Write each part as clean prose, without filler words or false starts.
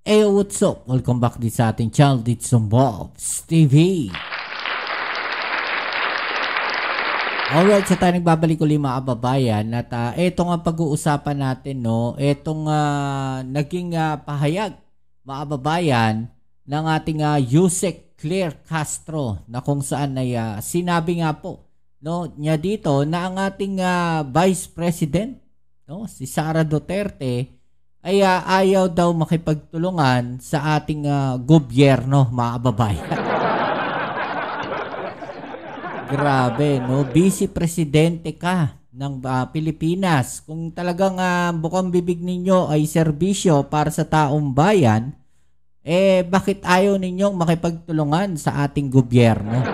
Hey, what's up? Welcome back din sa ating channel dito sa Bobs TV. Alright, sa tayo nagbabalik ulit mga kababayan at ito nga pag-uusapan natin, no? Itong naging pahayag mga kababayan ng ating Yusek Claire Castro na kung saan ay sinabi nga po, no, niya dito na ang ating Vice President, no, si Sara Duterte ay ayaw daw makipagtulungan sa ating gobyerno mga kababayan. Grabe, no? Vice Presidente ka ng Pilipinas. Kung talagang bukang bibig ninyo ay serbisyo para sa taong bayan, bakit ayaw ninyong makipagtulungan sa ating gobyerno?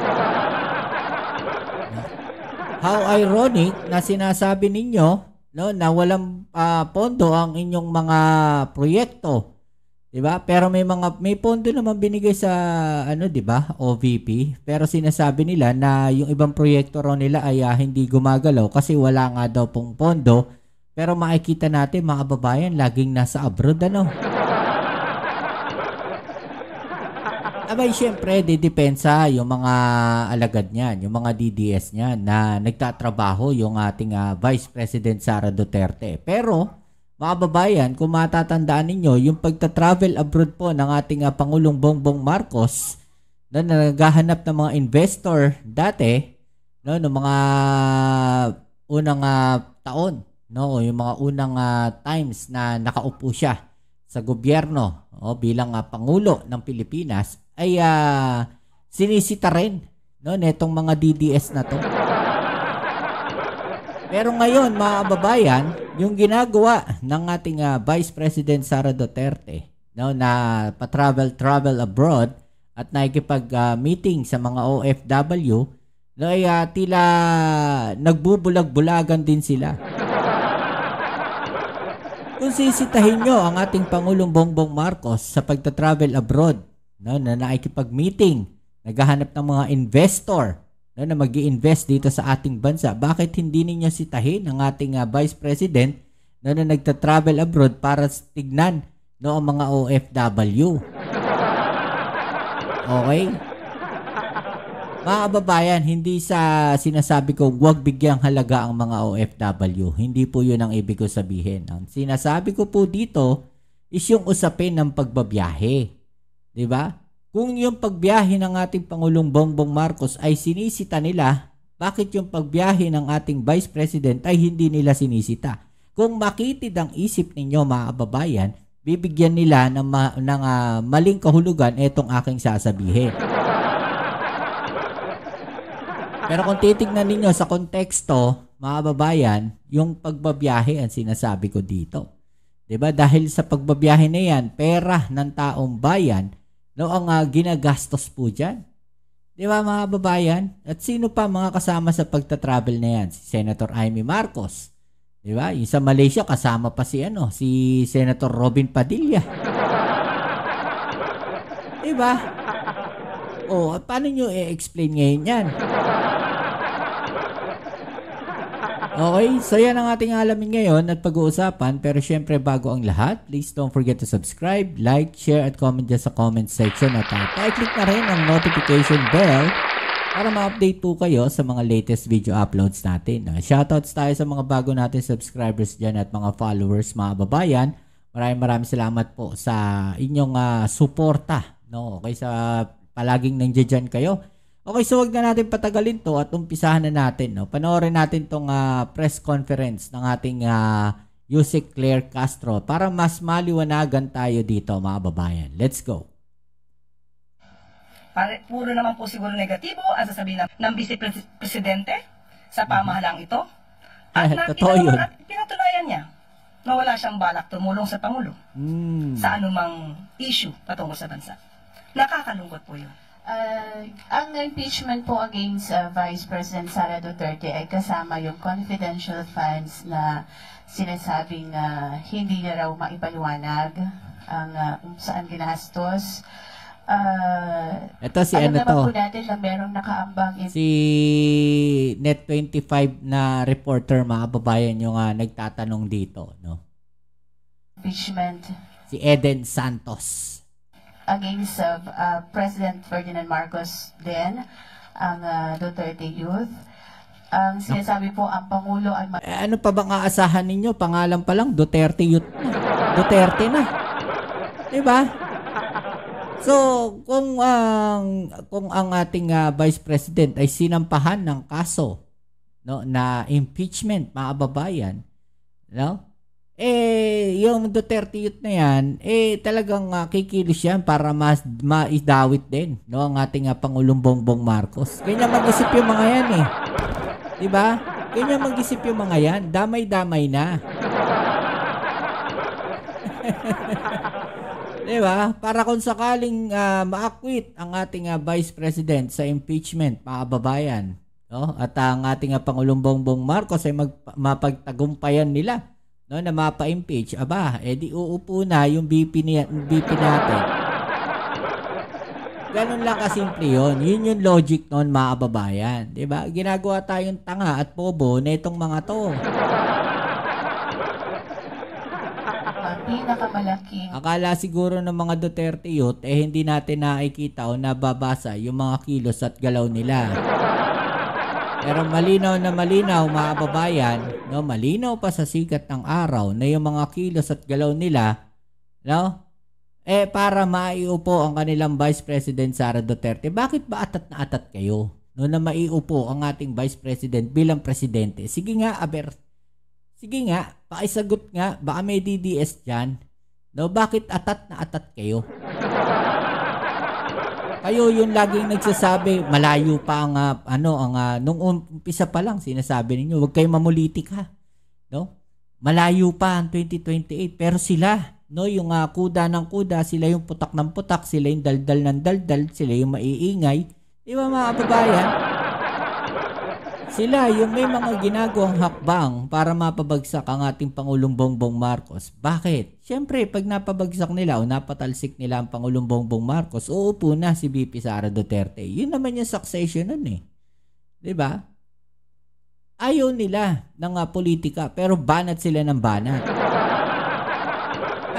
How ironic na sinasabi ninyo, no, na walang pondo ang inyong mga proyekto. 'Di ba? Pero may pondo naman binigay sa ano, 'di ba? OVP. Pero sinasabi nila na yung ibang proyekto raw nila ay hindi gumagalaw kasi wala nga daw pong pondo. Pero makikita natin mga kababayan laging nasa abroad, ano. Abay, syempre, didepensa yung mga alagad niyan, yung mga DDS niyan na nagtatrabaho yung ating Vice President Sara Duterte. Pero mga kababayan, kung matatandaan ninyo, yung pagta-travel abroad po ng ating Pangulong Bongbong Marcos na naghahanap ng mga investor dati, no, ng mga unang taon, no, yung mga unang times na nakaupo siya sa gobyerno bilang Pangulo ng Pilipinas, ay sinisita rin, no, netong mga DDS na to. Pero ngayon mga kababayan, yung ginagawa ng ating Vice President Sara Duterte, no, na pa-travel abroad at nakikipag-meeting sa mga OFW, no, ay tila nagbubulag-bulagan din sila. Kung sisitahin nyo ang ating Pangulong Bongbong Marcos sa pagta-travel abroad, no, na nakikipag-meeting, naghahanap ng mga investor, no, na mag-i-invest dito sa ating bansa, bakit hindi ninyo sitahin ang ating Vice President, no, na nagta-travel abroad para tignan, no, ang mga OFW? Okay? Mga kababayan, hindi sa sinasabi ko huwag bigyang halaga ang mga OFW. Hindi po yun ang ibig ko sabihin. Ang sinasabi ko po dito is yung usapin ng pagbabiyahe. Diba? Kung yung pagbiyahe ng ating Pangulong Bongbong Marcos ay sinisita nila, bakit yung pagbiyahe ng ating Vice President ay hindi nila sinisita? Kung makitid ang isip ninyo mga kababayan, bibigyan nila ng maling kahulugan itong aking sasabihin. Pero kung titignan ninyo sa konteksto, mga kababayan, yung pagbabiyahe ang sinasabi ko dito. 'Di ba? Dahil sa pagbabiyahe na yan, pera ng taong bayan, no, ang ginagastos po diyan. 'Di ba mga kababayan? At sino pa mga kasama sa pagta-travel na yan? Si Senator Amy Marcos. 'Di ba? Yung sa Malaysia kasama pa si Senator Robin Padilla. 'Di ba? Oh, paano nyo i-explain ngayon yan? Okay, so yan ang ating alamin ngayon at pag-uusapan. Pero syempre bago ang lahat, please don't forget to subscribe, like, share at comment dyan sa comment section. At pa-click na rin ang notification bell para ma-update po kayo sa mga latest video uploads natin. Shoutouts tayo sa mga bago natin subscribers dyan at mga followers, mga babayan. Maraming salamat po sa inyong suporta. No? Okay, sa palaging nandiyan kayo. Okay, so wag na natin patagalin to at umpisahan na natin. No? Panoorin natin tong press conference ng ating Yusek Claire Castro para mas maliwanagan tayo dito mga babayan. Let's go. Puro naman po siguro negatibo ang sasabihin ng Vice Presidente sa pamahalang ito. At totoo yun. Pinatunayan niya na wala siyang balak tumulong sa Pangulo sa anumang issue patungkol sa bansa. Nakakalungkot po yun. Ang impeachment po against Vice President Sara Duterte ay kasama yung confidential funds na sinasabing hindi na raw maipaliwanag ang saan ginastos. Ito si ano to? Po natin na merong nakaambang si Net25 na reporter, mga babayan yung nagtatanong dito, no? Impeachment. si Eden Santos. Against President Ferdinand Marcos din, ang Duterte Youth. Ang sinasabi po, ang Pangulo ay... Ano pa bang aasahan ninyo? Pangalan pa lang, Duterte Youth na. Duterte na. Diba? So, kung ang ating Vice President ay sinampahan ng kaso, no, na impeachment, mga kababayan, no? Yung Duterte Youth na yan, talagang kikilos yan para maidawit din, no, ang ating Pangulong Bongbong Marcos. Ganyan mag-isip yung mga yan diba? Ganyan mag-isip yung mga yan. Damay-damay na. Diba? Para kung sakaling ma-acquit ang ating Vice President sa impeachment, mga kababayan, no? At ang ating Pangulong Bongbong Marcos ay mapagtagumpayan nila, no, na mapa-impeach, di uupo na yung BP natin. Ganun lang kasimple yun. Yun yung logic nun, mga kababayan. Diba? Ginagawa tayong tanga at bobo na itong mga to. Pinakamalaking... Akala siguro ng mga Duterte Youth, hindi natin nakikita o nababasa yung mga kilos at galaw nila. Pero malinaw na malinaw, mga kababayan, no, malinaw pa sa sikat ng araw na yung mga kilos at galaw nila, no, para maiupo ang kanilang Vice President Sara Duterte. Bakit ba atat na atat kayo, no, na maiupo ang ating Vice President bilang presidente? Sige nga, sige nga, pakisagot nga, baka may DDS dyan. No, bakit atat na atat kayo? Kayo yung laging nagsasabi, malayo pa ang nung umpisa pa lang sinasabi ninyo, huwag kayong mamulitik ha. No? Malayo pa ang 2028, pero sila, no, yung kuda ng kuda, sila yung putak ng putak, sila yung daldal ng daldal, sila yung maiingay. Di ba, mga kababayan? Sila yung may mga ginagawang hakbang para mapabagsak ang ating Pangulong Bongbong Marcos. Bakit? Siyempre, pag napabagsak nila o napatalsik nila ang Pangulong Bongbong Marcos, uupo na si VP Sara Duterte. Yun naman yung succession nun Diba? Ayaw nila ng politika, pero banat sila ng banat.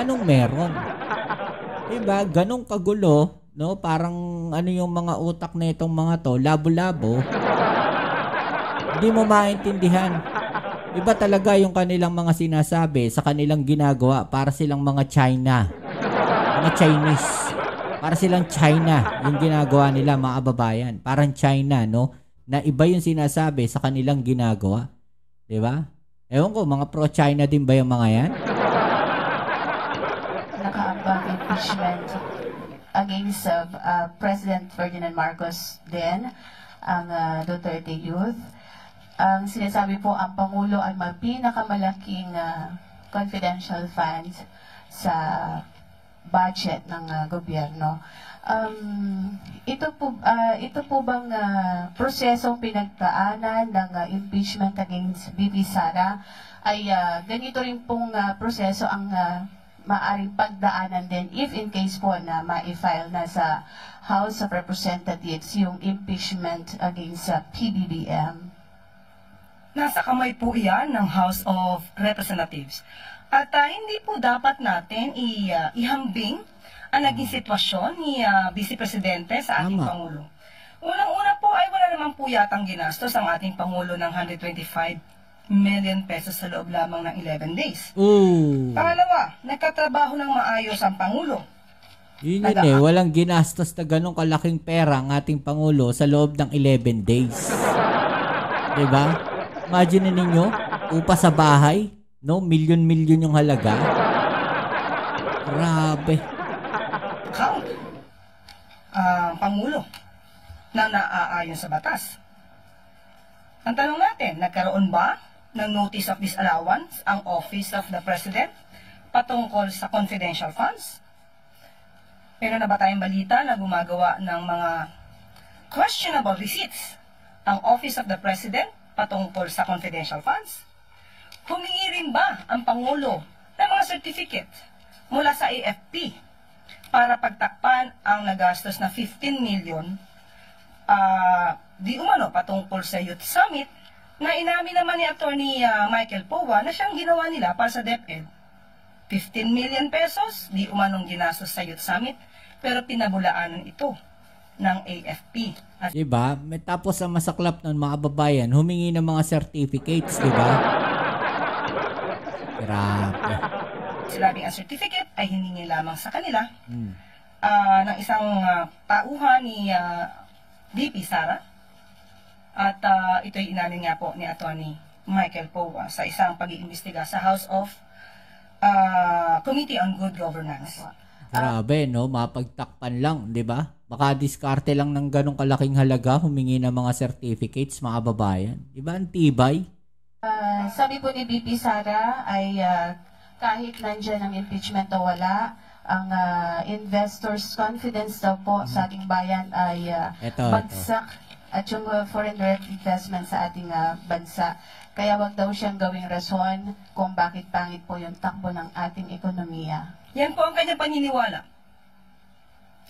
Anong meron? Diba? Ganong kagulo, no? Parang yung mga utak na itong mga to, labo-labo. Hindi mo maintindihan. Iba talaga yung kanilang mga sinasabi sa kanilang ginagawa, para silang mga China. Mga Chinese. Para silang China yung ginagawa nila, mga kababayan. Parang China, no? Na iba yung sinasabi sa kanilang ginagawa. Diba? Ewan ko, mga pro-China din ba yung mga yan? Nakaambang impeachment against President Ferdinand Marcos din, ang Duterte Youth. Ang sinasabi po, ang Pangulo ay may pinakamalaking confidential funds sa budget ng gobyerno. Ito po bang prosesong pinagdaanan ng impeachment against VP Sara ay ganito rin pong proseso ang maaring pagdaanan din if in case po na ma-file na sa House of Representatives yung impeachment against PBBM? Nasa kamay po iyan ng House of Representatives. At hindi po dapat natin ihambing ang naging sitwasyon ni Vice Presidente sa ating Pangulo. Unang-una po ay wala naman po yatang ginastos ang ating Pangulo ng 125 million pesos sa loob lamang ng 11 days. Pangalawa, nagkatrabaho ng maayos ang Pangulo. Yun walang ginastos na ganong kalaking pera ang ating Pangulo sa loob ng 11 days. Diba? Imagine ninyo, upa sa bahay, no? Milyon-milyon yung halaga. Grabe. Count Pangulo na naaayon sa batas. Ang tanong natin, nagkaroon ba ng notice of disallowance ang Office of the President patungkol sa confidential funds? Meron na ba tayong balita na gumagawa ng mga questionable receipts ang Office of the President patungkol sa confidential funds? Humingi rin ba ang Pangulo ng mga certificate mula sa AFP para pagtakpan ang nagastos na 15 million di umano patungkol sa Youth Summit na inamin naman ni Attorney Michael Powa na siyang ginawa nila para sa DepEd? 15 million pesos, di umanong ginastos sa Youth Summit, pero pinabulaanan ito ng AFP. At Diba? Tapos ang masaklap nun mga babayan, humingi ng mga certificates, diba? Grabe. sinabing ang certificate ay hiningi lamang sa kanila Hmm. ng isang tauhan ni VP Sara. At ito'y inamin nga po ni Atty. Michael Poe sa isang pag-iimbestiga sa House of Committee on Good Governance. Grabe, no? Mapagtakpan lang, di ba? Baka diskarte lang ng ganong kalaking halaga, humingi ng mga certificates, mga babayan. Di ba? Ang tibay. Sabi po ni VP Sara ay kahit nandyan ang impeachment o wala, ang investors' confidence daw po sa ating bayan ay bagsak at yung foreign direct investment sa ating bansa. Kaya wag daw siyang gawing rason kung bakit pangit po yung takbo ng ating ekonomiya. Yan po ang kanyang paniniwala.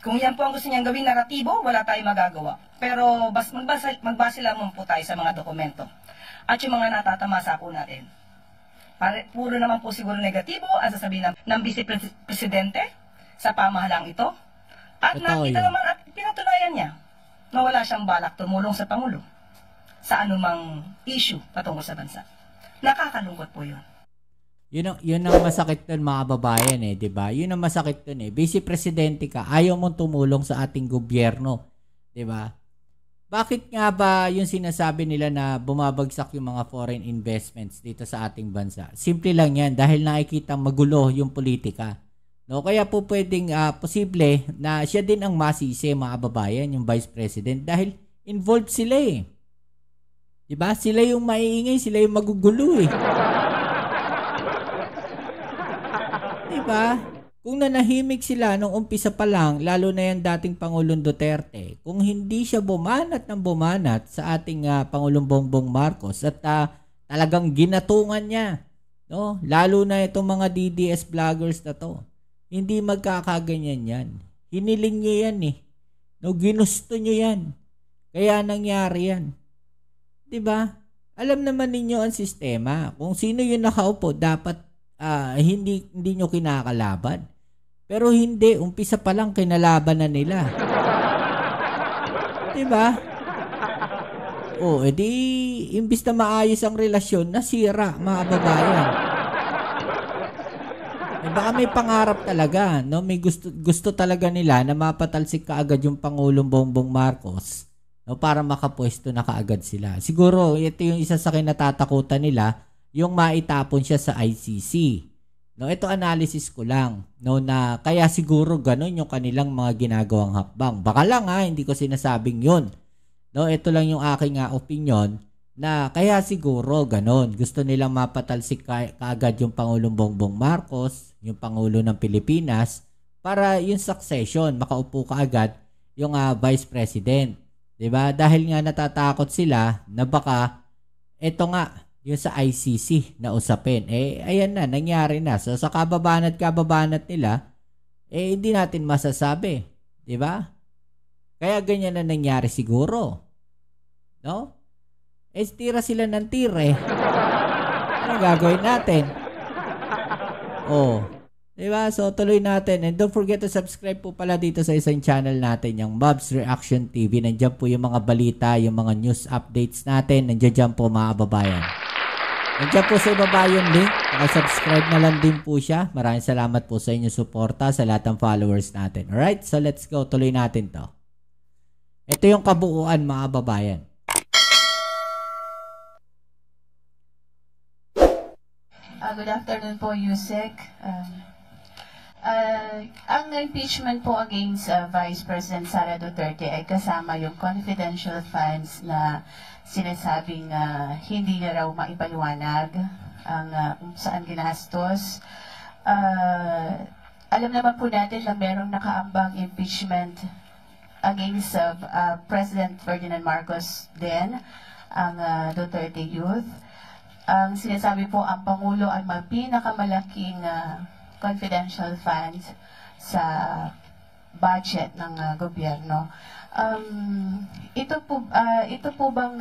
Kung yan po ang gusto niyang gawing naratibo, wala tayong magagawa. Pero magbase lamang po tayo sa mga dokumento at yung mga natatamasa po natin. Puro naman po siguro negatibo ang sasabihin ng Vice Presidente sa pamahalang ito. At nakita naman at pinatunayan niya na wala siyang balak tumulong sa Pangulo sa anumang issue patungkol sa bansa. Nakakalungkot po yun. Yun ang masakit dun mga babayan eh, di ba? Yun ang masakit dun eh. Vice Presidente ka, ayaw mong tumulong sa ating gobyerno, di ba? Bakit nga ba yung sinasabi nila na bumabagsak yung mga foreign investments dito sa ating bansa? Simple lang yan dahil nakikita magulo yung politika. No, kaya po pwedeng posible na siya din ang masisi mga babayan, yung Vice President dahil involved sila eh. 'Di ba? Sila yung maiingay, sila yung magugulo eh. 'Di ba? Kung nanahimik sila nung umpisa pa lang, lalo na yan dating Pangulong Duterte, kung hindi siya bumanat ng bumanat sa ating Pangulong Bongbong Marcos at talagang ginatungan niya, no? Lalo na itong mga DDS vloggers na to. Hindi magkakaganyan yan. Hiniling niyo yan eh. No, ginusto niyo yan. Kaya nangyari yan. 'Di ba? Alam naman ninyo ang sistema. Kung sino yung nakaupo, dapat hindi niyo kinakalaban. Pero hindi, umpisa pa lang kinalaban na nila. 'Di ba? Edi imbis na maayos ang relasyon, nasira mga babayan. Baka may pangarap talaga, no? May gusto talaga nila na mapatalsik kaagad yung Pangulong Bongbong Marcos, no, para makapwesto na kaagad sila. Siguro ito yung isa sa kinatatakutan nila, yung maitapon siya sa ICC. No, ito analysis ko lang, no, na kaya siguro ganun yung kanilang mga ginagawang hakbang. Baka lang hindi ko sinasabing yun. No, ito lang yung aking opinion na kaya siguro ganun. Gusto nilang mapatalsik kaagad yung Pangulong Bongbong Marcos, yung Pangulo ng Pilipinas, para yung succession, makaupo kaagad yung Vice President. 'Di ba? Dahil nga natatakot sila na baka eto nga yung sa ICC na usapin. Ayan na, nangyari na. So sa kababanat nila, hindi natin masasabi. 'Di ba? Kaya ganyan na nangyari siguro. No? Tira sila ng tire. Ano gagawin natin? Diba? So, tuloy natin. And don't forget to subscribe po pala dito sa isang channel natin, yung Bob's Reaction TV. Nandiyan po yung mga balita, yung mga news updates natin. Nandiyan po mga babayan. Nandiyan po sa ibaba yung link. Subscribe na lang din po siya. Maraming salamat po sa inyong suporta sa lahat ng followers natin. Alright? So, let's go. Tuloy natin to. Ito yung kabuuan mga babayan. Good afternoon po, Yusek. Ang impeachment po against Vice President Sara Duterte ay kasama yung confidential funds na sinasabing hindi na raw maipaliwanag ang saan ginastos. Alam naman po natin na merong nakaambang impeachment against President Ferdinand Marcos din, ang Duterte Youth. Ang sinasabi po, ang Pangulo ay may pinakamalaking confidential funds sa budget ng gobyerno. Ito po bang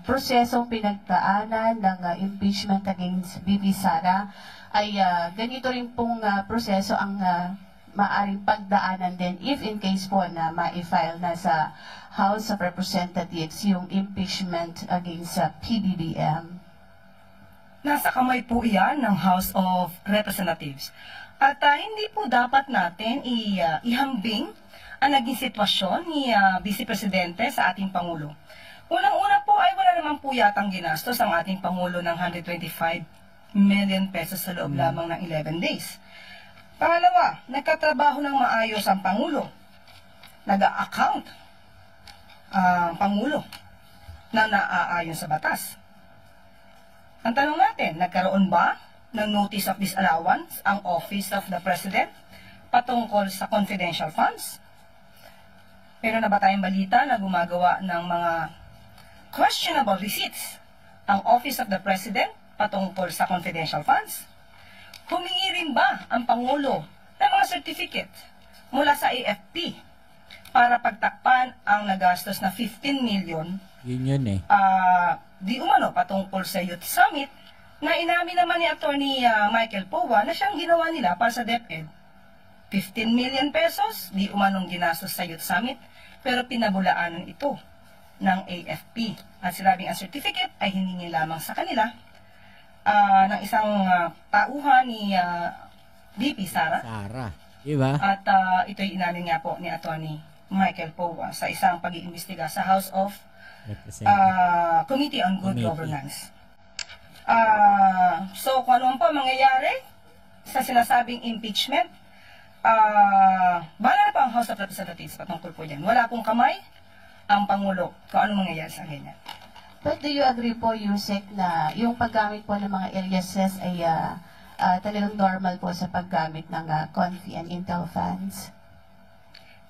prosesong pinagdaanan ng impeachment against VP Sara ay ganito rin pong proseso ang maaring pagdaanan din if in case po na ma-file na sa House of Representatives yung impeachment against PBBM? Nasa kamay po iyan ng House of Representatives. At hindi po dapat natin ihambing ang naging sitwasyon ni Vice Presidente sa ating Pangulo. Unang-una po ay wala naman po yatang ginastos ang ating Pangulo ng 125 million pesos sa loob lamang ng 11 days. Pangalawa, nagkatrabaho ng maayos ang Pangulo. Nag-a-account ang Pangulo na naaayon sa batas. Ang tanong natin, nagkaroon ba ng notice of disallowance ang Office of the President patungkol sa confidential funds? Pero na ba tayong balita na gumagawa ng mga questionable receipts ang Office of the President patungkol sa confidential funds? Humingi rin ba ang Pangulo ng mga certificate mula sa AFP para pagtakpan ang nagastos na 15 million Yun eh. di umano patungkol sa Youth Summit na inamin naman ni Attorney Michael Powa na siyang ginawa nila para sa DepEd. 15 million pesos, di umanong ginastos sa Youth Summit, pero pinabulaanan ito ng AFP. At sinabing ang certificate ay hiningi lamang sa kanila ng isang tauhan ni VP Sara. Diba? At ito'y inamin nga po ni Attorney Michael Powa sa isang pag-iimbestiga sa House of Committee on Good Governance. So kung ano po mangyayari sa sinasabing impeachment, bahala na po ang House of Representatives patungkol po dyan. Wala pong kamay ang Pangulo kung ano mangyayari sa ganyan. But do you agree po, Yusek, na yung paggamit po ng mga aliases ay talagang normal po sa paggamit ng Confi and Intel funds?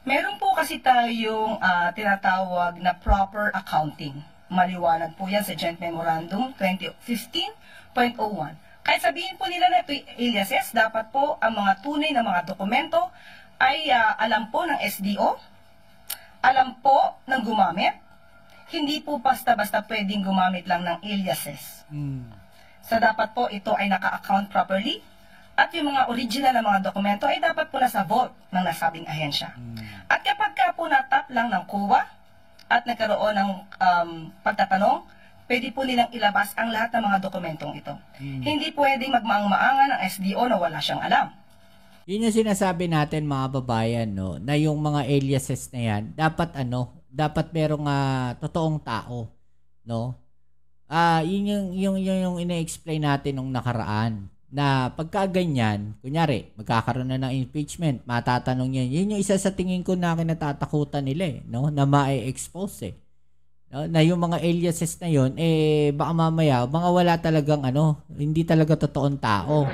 Meron po kasi tayong tinatawag na proper accounting. Maliwanag po yan sa Joint Memorandum 2015.01. Kahit sabihin po nila na ito'y aliases, dapat po ang mga tunay na mga dokumento ay alam po ng SDO, alam po ng gumamit, hindi po basta-basta pwedeng gumamit lang ng aliases. So dapat po ito ay naka-account properly at yung mga original na mga dokumento ay dapat po nasa vault ng nasabing ahensya. At kapag ka po natap lang ng COA at nagkaroon ng pagtatanong, pwede po nilang ilabas ang lahat ng mga dokumentong ito. Hindi pwedeng magmaang-maangan ng SDO na wala siyang alam. Yun yung sinasabi natin mga babayan, no, na yung mga aliases na yan, dapat merong totoong tao, no? Yun yung ina-explain natin nung nakaraan na pagka ganyan, kunyari, magkakaroon na ng impeachment, matatanong yan. Yun yung isa sa tingin ko na kinatatakutan nila, no? Na ma-expose, no? Na yung mga aliases na yun, baka mamaya, mga wala talagang hindi talaga totoong tao.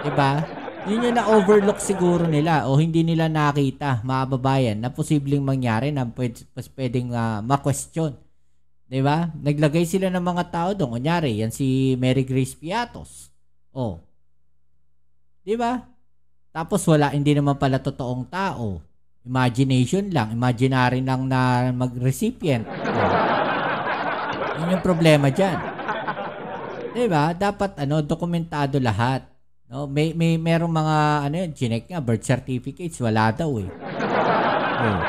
Diba? Yun yung na-overlook siguro nila o hindi nila nakita, mga babayan, na posibleng mangyari na pwedeng ma-question. Diba? Naglagay sila ng mga tao doon. Kunyari, yan si Mary Grace Piatos. Oh. Diba? Tapos hindi naman pala totoong tao. Imagination lang. Imaginary lang na mag-recipient. Oh. Yun yung problema dyan. Diba? Dapat dokumentado lahat. No, merong mga chinek nga birth certificates, wala daw eh. Oh.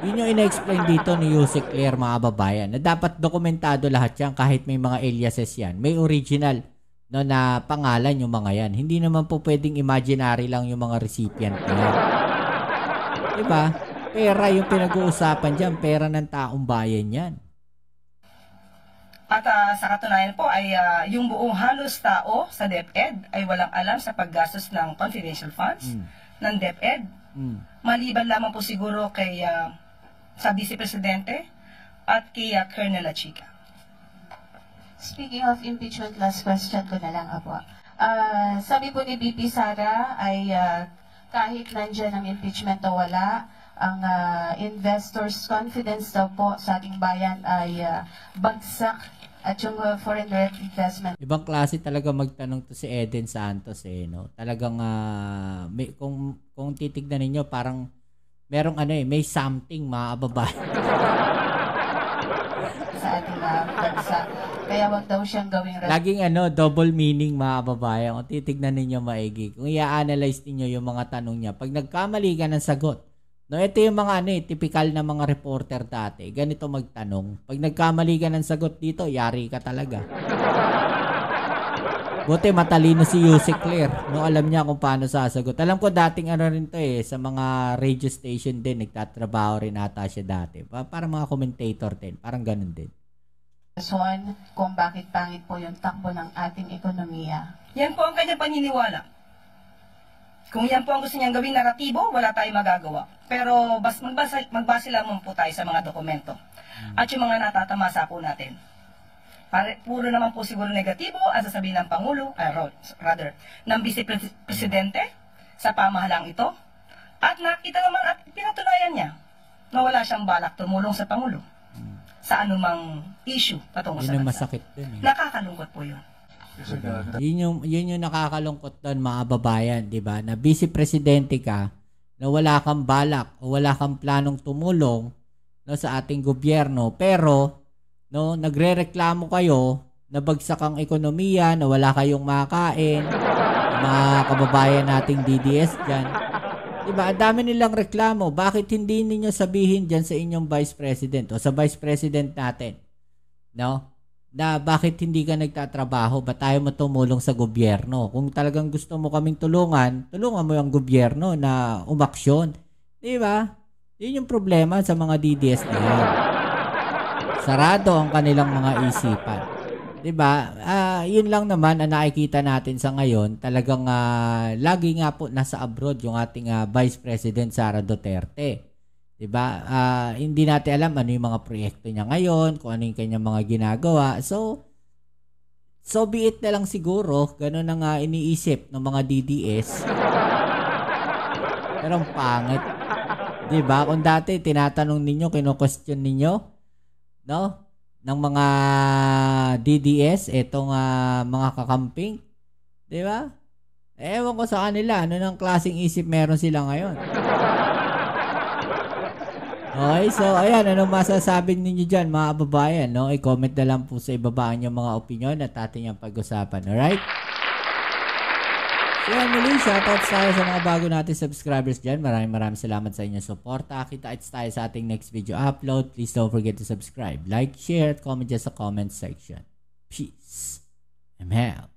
Yun yung ina-explain dito ni Yusek Claire, mga babayan, na dapat dokumentado lahat yan kahit may mga aliases yan. May original na pangalan yung mga yan. Hindi naman po pwedeng imaginary lang yung mga recipient na yan. Diba? Pera yung pinag-uusapan dyan, pera ng taong bayan yan. At sa katunayan po ay yung buong halos tao sa DepEd ay walang alam sa paggastos ng confidential funds ng DepEd. Maliban lamang po siguro kay sa Vice Presidente at kay Colonel Achica. Speaking of impeachment, last question ko na lang po. Sabi po ni VP Sara ay kahit nandyan ang impeachment o wala, ang investors' confidence daw po sa ating bayan ay bagsak At yung foreign direct investment Ibang klase talaga magtanong to si Eden Santos no. Talagang may, kung titignan niyo parang merong may something mga kababayan. sa ating bansa. Kaya wag daw siyang gawing Laging double meaning mga kababayan. Kung titignan ninyo maigi. Kung i-analyze niyo yung mga tanong niya, pag nagkamali ka ng sagot, no, ito yung mga typical na mga reporter dati. Ganito magtanong. Pag nagkamali ka ng sagot dito, yari ka talaga. Buti matalino si Yusek Claire. No, alam niya kung paano sasagot. Alam ko dating rin to sa mga radio station din. Nagtatrabaho rin ata siya dati. Parang mga commentator din. Parang ganun din. rason kung bakit pangit po yung takbo ng ating ekonomiya. Yan po ang kanyang paniniwala. Kung yan po ang gusto niyang gawing naratibo, wala tayong magagawa. Pero magbase lamang po tayo sa mga dokumento. At yung mga natatamasa po natin. Puro naman po siguro negatibo ang sasabihin ng Pangulo, ng Vice Presidente sa pamahalang ito. At nakita naman at pinatunayan niya na wala siyang balak tumulong sa Pangulo sa anumang issue patungkol sa Yun yung bansa. masakit din Nakakalungkot po yun. Yun yung nakakalungkot doon mga babayan, di ba? Na Vice Presidente ka, na wala kang balak o wala kang planong tumulong sa ating gobyerno, pero nagrereklamo kayo na bagsak ang ekonomiya, na wala kayong makakain, mga kababayan nating DDS dyan. Diba? Ang dami nilang reklamo. Bakit hindi ninyo sabihin dyan sa inyong Vice President o sa Vice President natin? No? Na bakit hindi ka nagtatrabaho? Ba't tayo mo tumulong sa gobyerno? Kung talagang gusto mo kaming tulungan mo yung gobyerno na umaksyon. Diba? Yun yung problema sa mga DDS na yan. Sarado ang kanilang mga isipan. 'Di ba? Yun lang naman ang nakikita natin sa ngayon. Talagang lagi nga po nasa abroad yung ating Vice President Sara Duterte. 'Di ba? Hindi natin alam ano yung mga proyekto niya ngayon, kung ano yung kanyang mga ginagawa. So be it na lang siguro, ganun ang iniisip ng mga DDS. Pero ang pangit. 'Di ba? Kung dati tinatanong ninyo, kino-question ninyo, no? Ng mga DDS, etong mga kakamping. 'Di ba? Ewan ko sa kanila, ano nang klaseng isip meron sila ngayon. Okay, so ayan, anong masasabi ninyo dyan mga kababayan, no? I-comment na lang po sa ibaba yung mga opinion at ating yung pag-usapan, alright? So yan muli, shoutouts tayo sa mga bago natin subscribers dyan. Maraming salamat sa inyong suporta. Kita-its tayo sa ating next video upload. Please don't forget to subscribe, like, share, at comment dyan sa comment section. Peace. I'm out.